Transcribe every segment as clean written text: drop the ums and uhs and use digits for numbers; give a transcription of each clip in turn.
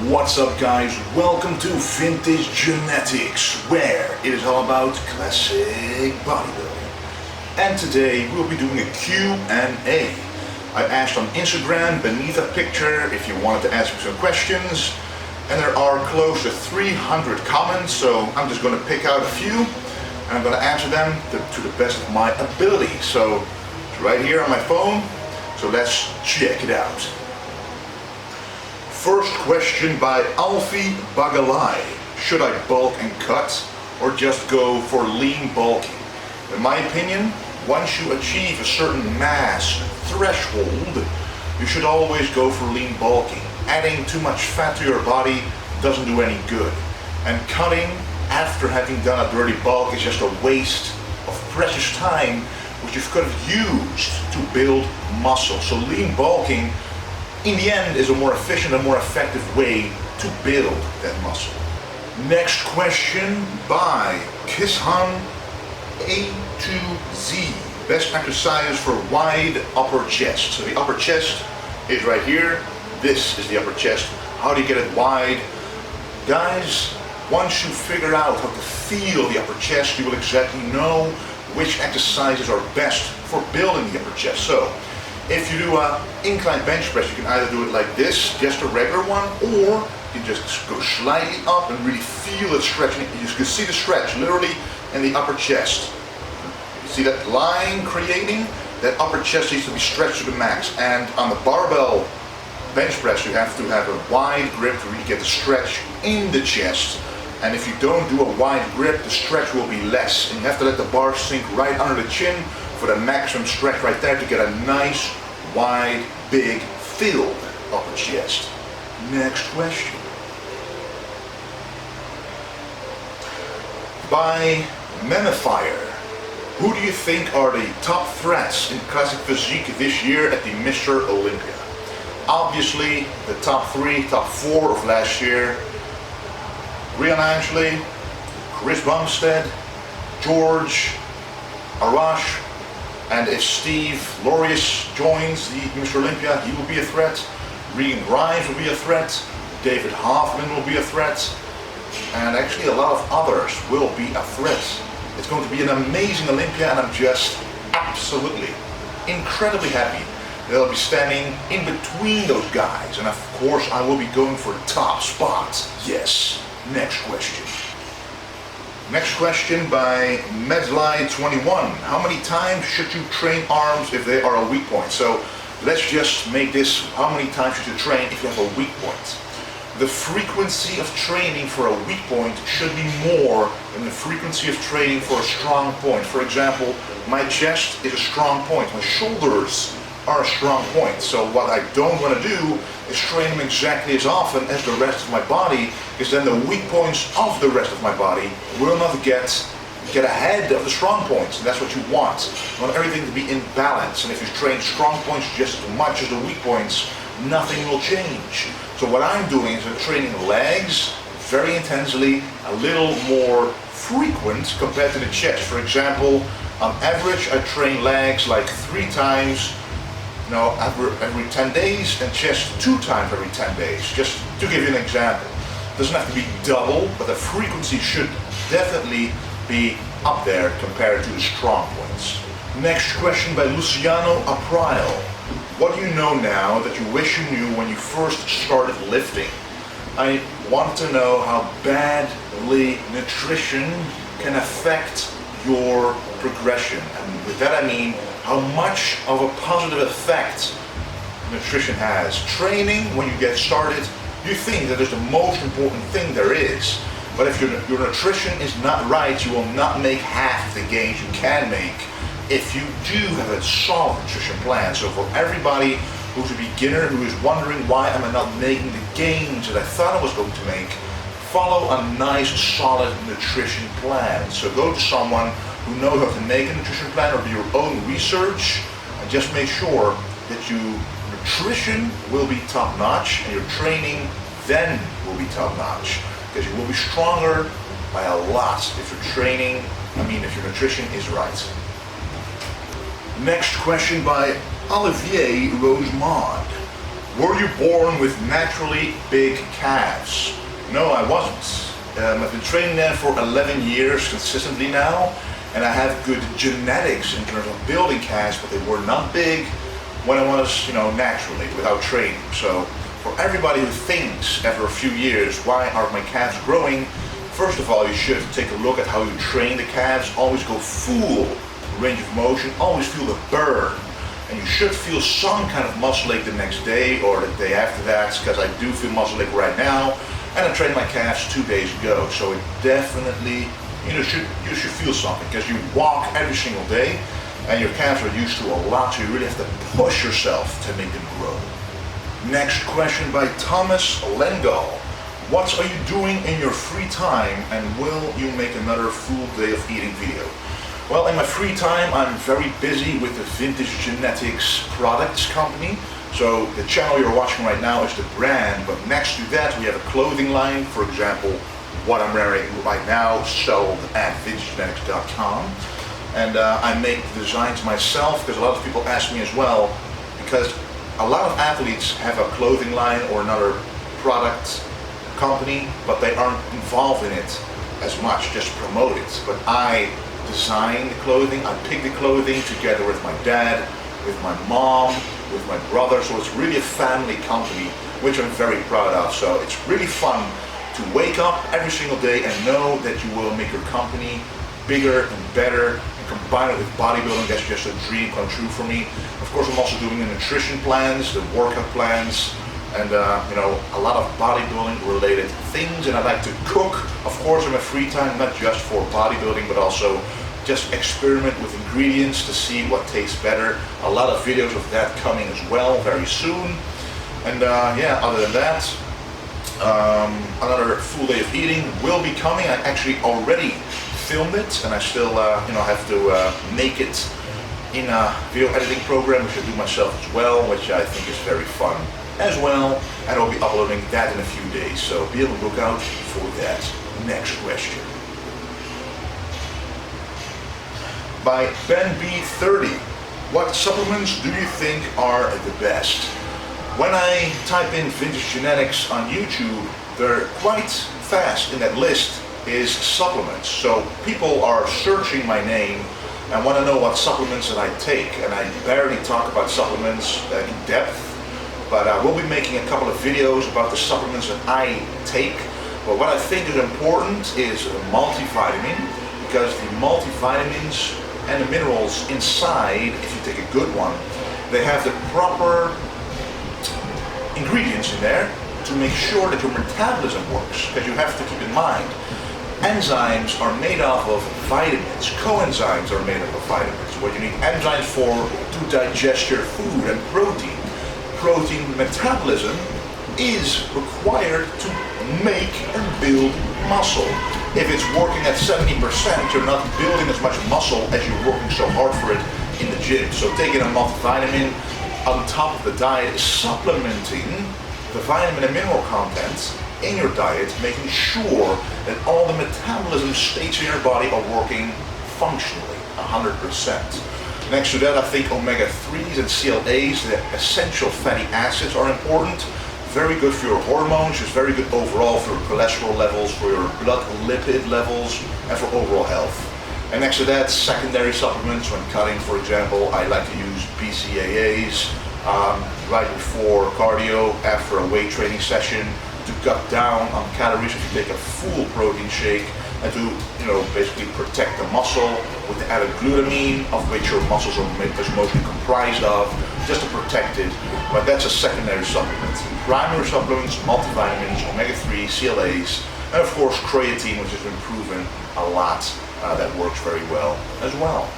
What's up guys, welcome to Vintage Genetics, where it is all about classic bodybuilding. And today we'll be doing a Q&A. I asked on Instagram beneath a picture if you wanted to ask me some questions, and there are close to 300 comments, so I'm just going to pick out a few and I'm going to answer them to the best of my ability. So it's right here on my phone, so let's check it out. First question by Alfie Bagalai. Should I bulk and cut or just go for lean bulking? In my opinion, once you achieve a certain mass threshold, you should always go for lean bulking. Adding too much fat to your body doesn't do any good. And cutting after having done a dirty bulk is just a waste of precious time which you could have used to build muscle. So lean bulking in the end is a more efficient and more effective way to build that muscle. Next question by Kishan A to Z. Best exercise for wide upper chest. So the upper chest is right here. This is the upper chest. How do you get it wide? Guys, once you figure out how to feel the upper chest, you will exactly know which exercises are best for building the upper chest. So if you do an incline bench press, you can either do it like this, just a regular one, or you can just go slightly up and really feel it stretching. You can see the stretch literally in the upper chest. You see that line creating? That upper chest needs to be stretched to the max. And on the barbell bench press, you have to have a wide grip to really get the stretch in the chest. And if you don't do a wide grip, the stretch will be less. And you have to let the bar sink right under the chin for the maximum stretch right there to get a nice, wide, big, filled upper chest. Next question. By Memifier. Who do you think are the top threats in Classic Physique this year at the Mr. Olympia? Obviously, the top 3, top 4 of last year. Rian Angley, Chris Bumstead, George, Arash, and if Steve Lorius joins the Mr. Olympia, he will be a threat. Regan Grimes will be a threat. David Hoffman will be a threat. And actually a lot of others will be a threat. It's going to be an amazing Olympia, and I'm just absolutely, incredibly happy that I'll be standing in between those guys. And of course I will be going for the top spot. Yes. Next question. Next question by Medline21. How many times should you train arms if they are a weak point? So let's just make this, how many times should you train if you have a weak point? The frequency of training for a weak point should be more than the frequency of training for a strong point. For example, my chest is a strong point. My shoulders are a strong point. So what I don't want to do is train them exactly as often as the rest of my body, because then the weak points of the rest of my body will not get ahead of the strong points. And that's what you want. You want everything to be in balance. And if you train strong points just as much as the weak points, nothing will change. So what I'm doing is I'm training legs very intensely, a little more frequent compared to the chest. For example, on average I train legs like 3 times every 10 days, and chest 2 times every 10 days, just to give you an example. It doesn't have to be double, but the frequency should definitely be up there compared to the strong points. Next question by Luciano April. What do you know now that you wish you knew when you first started lifting? I want to know how badly nutrition can affect your progression. And with that I mean how much of a positive effect nutrition has. Training, when you get started, you think that is the most important thing there is. But if your nutrition is not right, you will not make half the gains you can make if you do have a solid nutrition plan. So for everybody who's a beginner who is wondering why am I not making the gains that I thought I was going to make, follow a nice solid nutrition plan. So go to someone who knows how to make a nutrition plan, or do your own research, and just make sure that your nutrition will be top notch and your training then will be top notch, because you will be stronger by a lot if your nutrition is right. Next question by Olivier Rosemond. Were you born with naturally big calves? No, I wasn't. I've been training them for 11 years consistently now, and I have good genetics in terms of building calves, but they were not big when I was, naturally, without training. So for everybody who thinks after a few years, why are my calves growing? First of all, you should take a look at how you train the calves. Always go full range of motion, always feel the burn. And you should feel some kind of muscle ache the next day or the day after that, because I do feel muscle ache right now. And I trained my calves 2 days ago, so it definitely, you should feel something, because you walk every single day and your calves are used to a lot, so you really have to push yourself to make them grow. Next question by Thomas Lengo. What are you doing in your free time, and will you make another full day of eating video? Well, in my free time, I'm very busy with the Vintage Genetics Products company. So the channel you're watching right now is the brand, but next to that we have a clothing line. For example, what I'm wearing right now sold at vintagegenetics.com. And I make the designs myself, because a lot of people ask me as well, because a lot of athletes have a clothing line or another product company, but they aren't involved in it as much, just promote it. But I design the clothing, I pick the clothing together with my dad, with my mom, with my brother, so it's really a family company, which I'm very proud of. So it's really fun to wake up every single day and know that you will make your company bigger and better, and combine it with bodybuilding. That's just a dream come true for me. Of course, I'm also doing the nutrition plans, the workout plans, and a lot of bodybuilding related things. And I like to cook, of course, in my free time, not just for bodybuilding, but also just experiment with ingredients to see what tastes better. A lot of videos of that coming as well very soon. And other than that, another full day of eating will be coming. I actually already filmed it, and I still have to make it in a video editing program, which I do myself as well, which I think is very fun as well. And I'll be uploading that in a few days, so be on the lookout for that. Next question by Ben B30. What supplements do you think are the best? When I type in Vintage Genetics on YouTube, they're quite fast in that list is supplements. So people are searching my name and want to know what supplements that I take, and I barely talk about supplements in depth, but I will be making a couple of videos about the supplements that I take. But what I think is important is a multivitamin, because the multivitamins and the minerals inside, if you take a good one, they have the proper ingredients in there to make sure that your metabolism works. Because you have to keep in mind, enzymes are made up of vitamins, coenzymes are made up of vitamins. What you need enzymes for to digest your food, and protein. Protein metabolism is required to make and build muscle. If it's working at 70%, you're not building as much muscle as you're working so hard for it in the gym. So taking a multivitamin on top of the diet is supplementing the vitamin and mineral content in your diet, making sure that all the metabolism states in your body are working functionally, 100%. Next to that, I think omega-3s and CLAs, the essential fatty acids, are important. Very good for your hormones, it's very good overall for your cholesterol levels, for your blood lipid levels, and for overall health. And next to that, secondary supplements. When cutting, for example, I like to use BCAAs right before cardio, after a weight training session, to cut down on calories if you take a full protein shake, and to basically protect the muscle with the added glutamine, of which your muscles are mostly comprised of, just to protect it. But that's a secondary supplement. Primary supplements, multivitamins, omega-3, CLAs, and of course creatine, which has been proven a lot. That works very well as well.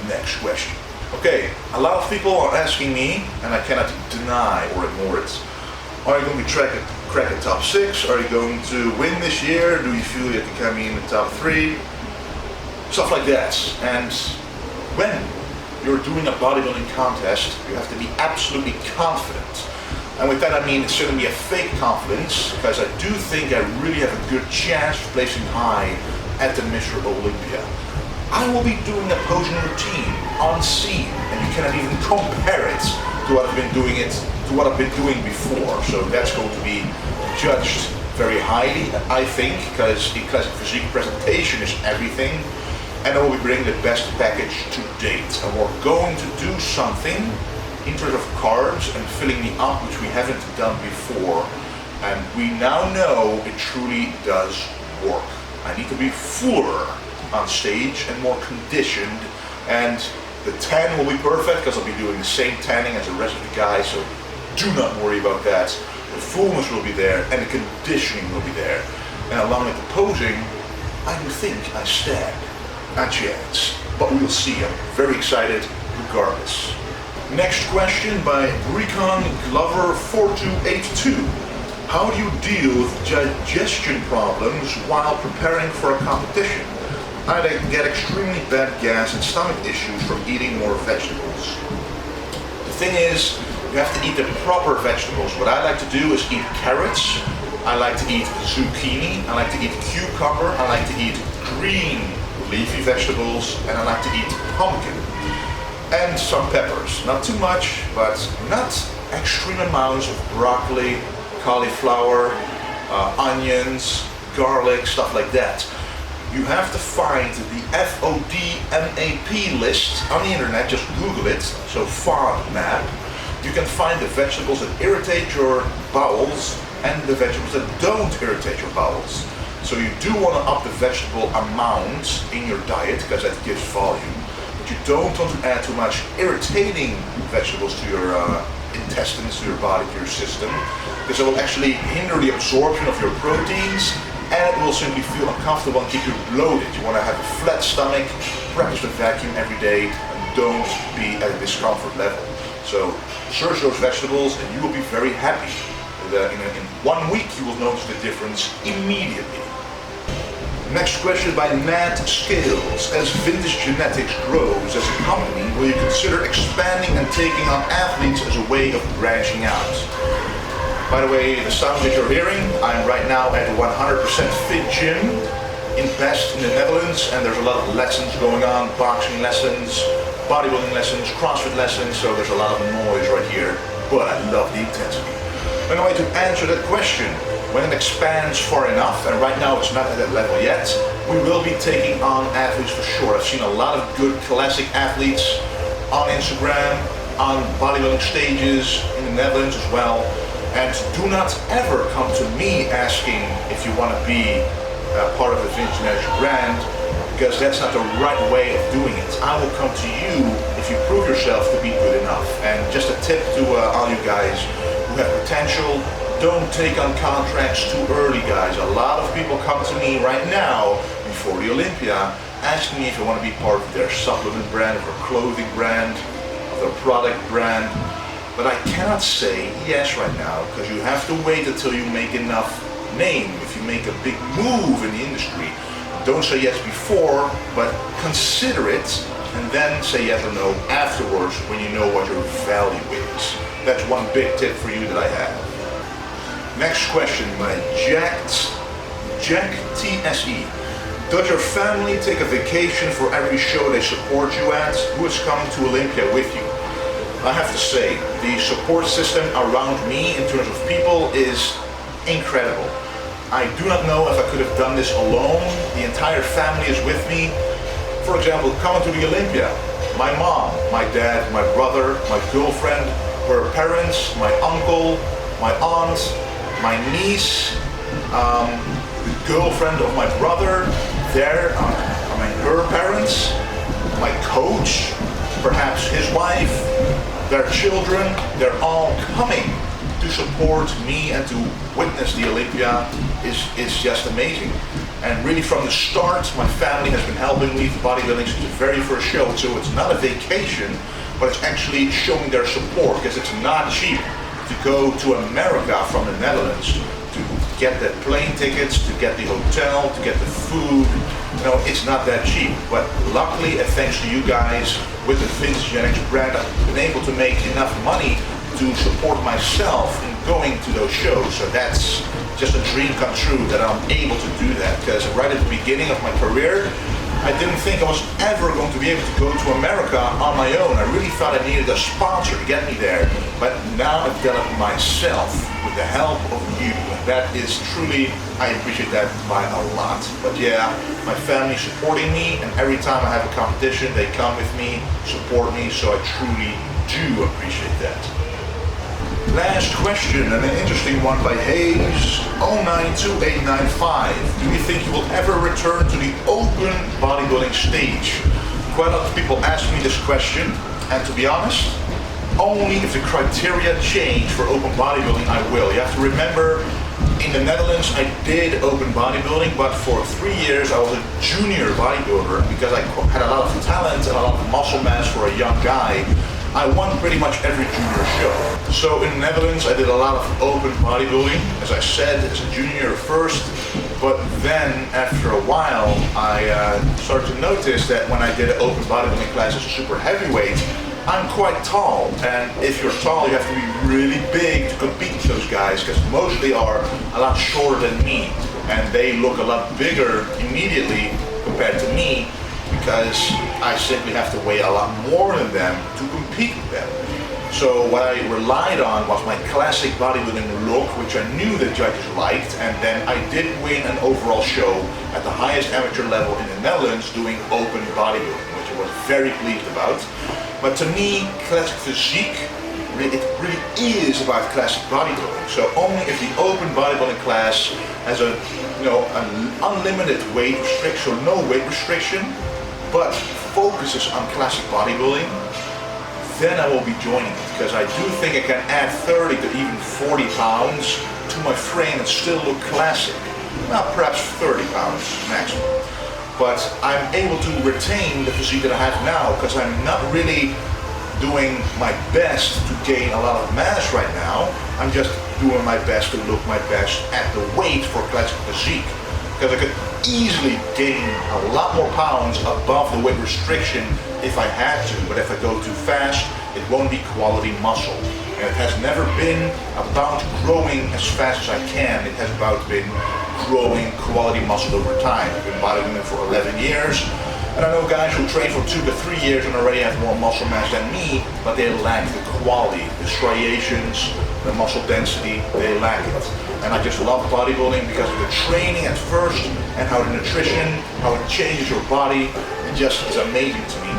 Next question. Okay, a lot of people are asking me, and I cannot deny or ignore it, are you going to crack a top 6? Are you going to win this year? Do you feel you can come in the top 3? Stuff like that. And when you're doing a bodybuilding contest, you have to be absolutely confident. And with that I mean it's going to be a fake confidence, because I do think I really have a good chance of placing high at the Mr. Olympia. I will be doing a posing routine on scene, and you cannot even compare it to what I've been doing it to to what I've been doing before. So that's going to be judged very highly, I think, because in Classic Physique, presentation is everything, and I will be bringing the best package to date. And we're going to do something in terms of carbs and filling me up, which we haven't done before, and we now know it truly does work. I need to be fuller on stage and more conditioned, and the tan will be perfect because I'll be doing the same tanning as the rest of the guys, so do not worry about that. The fullness will be there and the conditioning will be there. And along with the posing, I do think I stand a chance. But we'll see. I'm very excited regardless. Next question by Recon Glover 4282. How do you deal with digestion problems while preparing for a competition? I get extremely bad gas and stomach issues from eating more vegetables. The thing is, you have to eat the proper vegetables. What I like to do is eat carrots, I like to eat zucchini, I like to eat cucumber, I like to eat green leafy vegetables, and I like to eat pumpkin. And some peppers. Not too much, but not extreme amounts of broccoli, cauliflower, onions, garlic, stuff like that. You have to find the FODMAP list on the internet, just Google it, so FODMAP. You can find the vegetables that irritate your bowels and the vegetables that don't irritate your bowels. So you do want to up the vegetable amount in your diet because that gives volume, but you don't want to add too much irritating vegetables to your intestines, to your body, to your system, because it will actually hinder the absorption of your proteins and it will simply feel uncomfortable and keep you bloated. You want to have a flat stomach, practice the vacuum every day, and don't be at a discomfort level. So search those vegetables and you will be very happy. In 1 week you will notice the difference immediately. Next question by Nat Scales. As Vintage Genetics grows as a company, will you consider expanding and taking on athletes as a way of branching out? By the way, the sound that you're hearing, I'm right now at 100% Fit Gym in Best in the Netherlands, and there's a lot of lessons going on, boxing lessons, bodybuilding lessons, CrossFit lessons, so there's a lot of noise right here, but I love the intensity. Anyway, to answer that question, when it expands far enough, and right now it's not at that level yet, we will be taking on athletes for sure. I've seen a lot of good classic athletes on Instagram, on bodybuilding stages in the Netherlands as well, and do not ever come to me asking if you want to be part of the Vintage Genetics brand, because that's not the right way of doing it. I will come to you if you prove yourself to be good enough. And just a tip to all you guys who have potential, don't take on contracts too early, guys. A lot of people come to me right now before the Olympia asking me if I want to be part of their supplement brand, of their clothing brand, of their product brand. But I cannot say yes right now, because you have to wait until you make enough name. If you make a big move in the industry, don't say yes before, but consider it, and then say yes or no afterwards when you know what your value is. That's one big tip for you that I have. Next question by Jack TSE. Does your family take a vacation for every show they support you at? Who is coming to Olympia with you? I have to say, the support system around me in terms of people is incredible. I do not know if I could have done this alone. The entire family is with me. For example, coming to the Olympia, my mom, my dad, my brother, my girlfriend, her parents, my uncle, my aunt, my niece, the girlfriend of my brother, her parents, my coach, perhaps his wife, their children, they're all coming to support me and to witness the Olympia is just amazing. And really from the start, my family has been helping me with bodybuilding since the very first show, so it's not a vacation, but it's actually showing their support, because it's not cheap to go to America from the Netherlands, to get the plane tickets, to get the hotel, to get the food. You know, it's not that cheap, but luckily, and thanks to you guys with the Vintage Genetics brand, I've been able to make enough money to support myself in going to those shows. So that's just a dream come true that I'm able to do that, because right at the beginning of my career, I didn't think I was ever going to be able to go to America on my own. I really thought I needed a sponsor to get me there. But now I've done it myself with the help of you. That is truly, I appreciate that by a lot. But yeah, my family supporting me, and every time I have a competition, they come with me, support me, so I truly do appreciate that. Last question, and an interesting one by Hayes092895. Do you think you will ever return to the open bodybuilding stage? Quite a lot of people ask me this question, and to be honest, only if the criteria change for open bodybuilding I will. You have to remember, in the Netherlands I did open bodybuilding, but for 3 years I was a junior bodybuilder because I had a lot of talent and a lot of muscle mass for a young guy. I won pretty much every junior show. So in the Netherlands I did a lot of open bodybuilding, as I said, as a junior first, but then after a while I started to notice that when I did an open bodybuilding class as a super heavyweight, I'm quite tall, and if you're tall you have to be really big to compete with those guys, because most they are a lot shorter than me, and they look a lot bigger immediately compared to me, because I simply have to weigh a lot more than them to compete with them. So what I relied on was my classic bodybuilding look, which I knew the judges liked, and then I did win an overall show at the highest amateur level in the Netherlands doing open bodybuilding, which I was very pleased about. But to me, Classic Physique, it really is about classic bodybuilding. So only if the open bodybuilding class has an unlimited weight restriction, or no weight restriction, but focuses on classic bodybuilding, then I will be joining it, because I do think I can add 30 to even 40 pounds to my frame and still look classic. Well, perhaps 30 pounds maximum. But I'm able to retain the physique that I have now, because I'm not really doing my best to gain a lot of mass right now. I'm just doing my best to look my best at the weight for classic physique, because I could easily gain a lot more pounds above the weight restriction if I had to, but if I go too fast, it won't be quality muscle. And it has never been about growing as fast as I can. It has about been growing quality muscle over time. I've been bodybuilding for 11 years, and I know guys who train for 2 to 3 years and already have more muscle mass than me, but they lack the quality, the striations, the muscle density, they lack it. And I just love bodybuilding because of the training at first, and how the nutrition, how it changes your body. It just is amazing to me.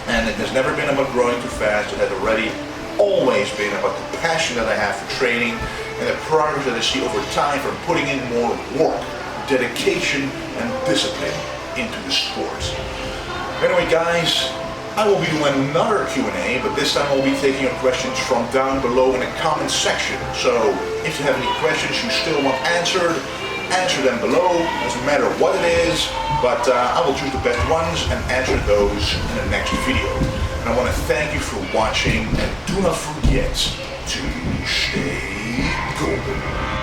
And it has never been about growing too fast. It has already always been about the passion that I have for training and the progress that I see over time from putting in more work, dedication, and discipline into the sport. Anyway guys, I will be doing another Q&A, but this time I'll be taking your questions from down below in the comment section. So if you have any questions you still want answered, answer them below. Doesn't matter what it is, but I will choose the best ones and answer those in the next video. And I want to thank you for watching, and do not forget to stay golden.